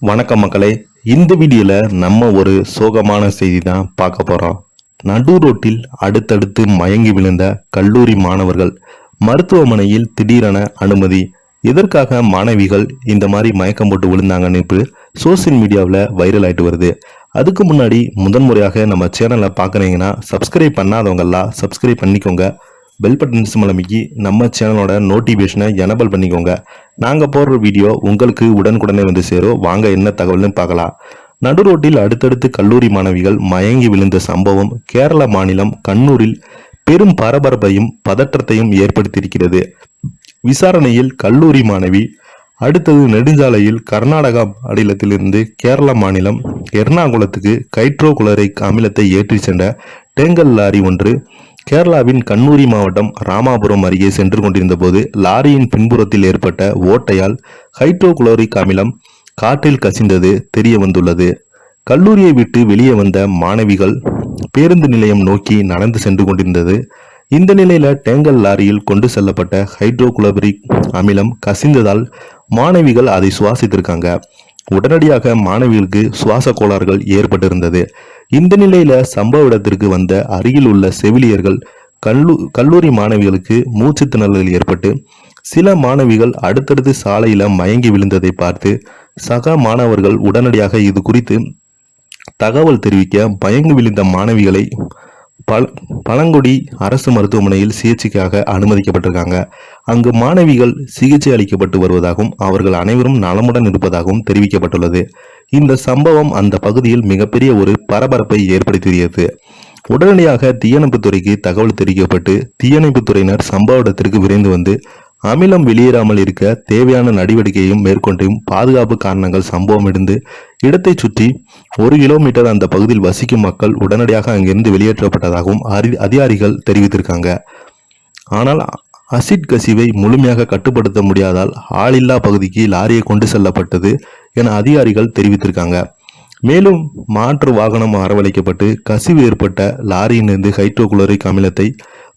வணக்கம் மக்களே. இந்த வீடியோல நம்ம ஒரு சோகமான செய்தி தான் பார்க்க போறோம். நடு ரோட்டில் அடுத்தடுத்து மயங்கி விழுந்த கல்லூரி மாணவர்கள் மருத்துவமனையில் திடீரென அனுமதி. இதற்காக மாணவிகள் இந்த மாதிரி மயக்கம் போட்டு விழுந்தாங்கன்னு சோசியல் மீடியாவில் வைரல் ஆயிட்டு வருது. அதுக்கு முன்னாடி முதன்முறையாக நம்ம சேனலை பார்க்குறீங்கன்னா சப்ஸ்கிரைப் பண்ணாதவங்கெல்லாம் சப்ஸ்கிரைப் பண்ணிக்கோங்க. பெல் பட்டன் சிம்மலமிக்கி நம்ம சேனலோட நோட்டிஃபிகேஷனை எனபிள் பண்ணிக்கோங்க. நாங்கள் போடுற வீடியோ உங்களுக்கு உடனுக்குடனே வந்து சேரும். வாங்க என்ன தகவல்னு பார்க்கலாம். நடு ரோட்டில் அடுத்தடுத்து கல்லூரி மாணவிகள் மயங்கி விழுந்த சம்பவம் கேரள மாநிலம் கண்ணூரில் பெரும் பரபரப்பையும் பதற்றத்தையும் ஏற்படுத்தியிருக்கிறது. விசாரணையில் கல்லூரி மாணவி அடுத்தது நெடுஞ்சாலையில் கர்நாடகா மாநிலத்திலிருந்து கேரள மாநிலம் எர்ணாகுளத்துக்கு ஹைட்ரோகுளோரிக் அமிலத்தை ஏற்றி சென்ற டேங்கர் லாரி ஒன்று கேரளாவின் கண்ணூரி மாவட்டம் ராமாபுரம் அருகே சென்று கொண்டிருந்த போது லாரியின் பின்புறத்தில் ஏற்பட்ட ஓட்டையால் ஹைட்ரோகுளோரிக் அமிலம் காற்றில் கசிந்தது தெரிய வந்துள்ளது. கல்லூரியை விட்டு வெளியே வந்த மாணவிகள் பேருந்து நிலையம் நோக்கி நடந்து சென்று கொண்டிருந்தது. இந்த நிலையில டேங்கர் லாரியில் கொண்டு செல்லப்பட்ட ஹைட்ரோகுளோரிக் அமிலம் கசிந்ததால் மாணவிகள் அதை சுவாசித்திருக்காங்க. உடனடியாக மாணவிகளுக்கு சுவாச கோளாறுகள் ஏற்பட்டிருந்தது. இந்த நிலையில சம்பவ இடத்திற்கு வந்த அருகில் உள்ள செவிலியர்கள் கல்லூரி மாணவிகளுக்கு மூச்சு திணறல் ஏற்பட்டு சில மாணவிகள் அடுத்தடுத்து சாலையில மயங்கி விழுந்ததை பார்த்து சக மாணவர்கள் உடனடியாக இது குறித்து தகவல் தெரிவிக்க மயங்கி விழுந்த மாணவிகளை பழங்குடி அரசு மருத்துவமனையில் சிகிச்சைக்காக அனுமதிக்கப்பட்டிருக்காங்க. அங்கு மாணவிகள் சிகிச்சை அளிக்கப்பட்டு வருவதாகவும் அவர்கள் அனைவரும் நலமுடன் இருப்பதாகவும் தெரிவிக்கப்பட்டுள்ளது. இந்த சம்பவம் அந்த பகுதியில் மிகப்பெரிய ஒரு பரபரப்பை ஏற்படுத்தியது. உடனடியாக தீயணைப்புத்துறைக்கு தகவல் தெரிவிக்கப்பட்டு தீயணைப்புத்துறையினர் சம்பவ இடத்திற்கு விரைந்து வந்து அமிலம் வெளியேறாமல் இருக்க தேவையான நடவடிக்கையும் மேற்கொண்டும் பாதுகாப்பு காரணங்கள் சம்பவம் இருந்து இடத்தை சுற்றி 1 கிலோமீட்டர் அந்த பகுதியில் வசிக்கும் மக்கள் உடனடியாக அங்கிருந்து வெளியேற்றப்பட்டதாகவும் அதிகாரிகள் தெரிவித்திருக்காங்க. ஆனால் அசிட் கசிவை முழுமையாக கட்டுப்படுத்த முடியாதால் ஆளில்லா பகுதிக்கு லாரியை கொண்டு செல்லப்பட்டது என அதிகாரிகள் தெரிவித்திருக்காங்க. மேலும் மாற்று வாகனம் வரவழைக்கப்பட்டு கசிவு ஏற்பட்ட லாரியிலிருந்து ஹைட்ரோகுளோரிக் அமிலத்தை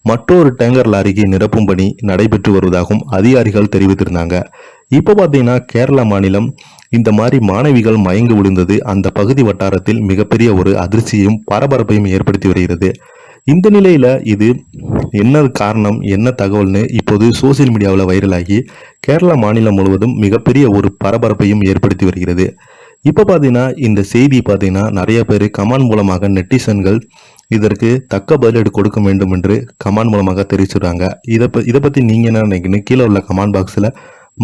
மற்றொரு டேங்கர் லாரிக்கு நிரப்பும் பணி நடைபெற்று வருவதாகவும் அதிகாரிகள் தெரிவித்திருந்தாங்க. இப்போ பார்த்தீங்கன்னா கேரள மாநிலம் இந்த மாதிரி மாணவிகள் மயங்கி விழுந்தது அந்த பகுதி வட்டாரத்தில் மிகப்பெரிய ஒரு அதிர்ச்சியையும் பரபரப்பையும் ஏற்படுத்தி வருகிறது. இந்த நிலையில இது என்ன காரணம் என்ன தகவல்னு இப்போது சோசியல் மீடியாவில் வைரலாகி கேரள மாநிலம் முழுவதும் மிகப்பெரிய ஒரு பரபரப்பையும் ஏற்படுத்தி வருகிறது. இப்போ பார்த்தீங்கன்னா இந்த செய்தி பார்த்தீங்கன்னா நிறைய பேர் கமெண்ட் மூலமாக நெட்டிசன்கள் இதற்கு தக்க பதிலீடு கொடுக்க வேண்டும் என்று கமெண்ட் மூலமாக தெரிவிச்சுடுறாங்க. இதை பற்றி நீங்கள் என்ன நினைக்கிறீங்க? கீழே உள்ள கமெண்ட் பாக்ஸில்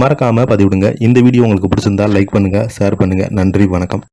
மறக்காமல் பதிவிடுங்க. இந்த வீடியோ உங்களுக்கு பிடிச்சிருந்தா லைக் பண்ணுங்கள், ஷேர் பண்ணுங்கள். நன்றி, வணக்கம்.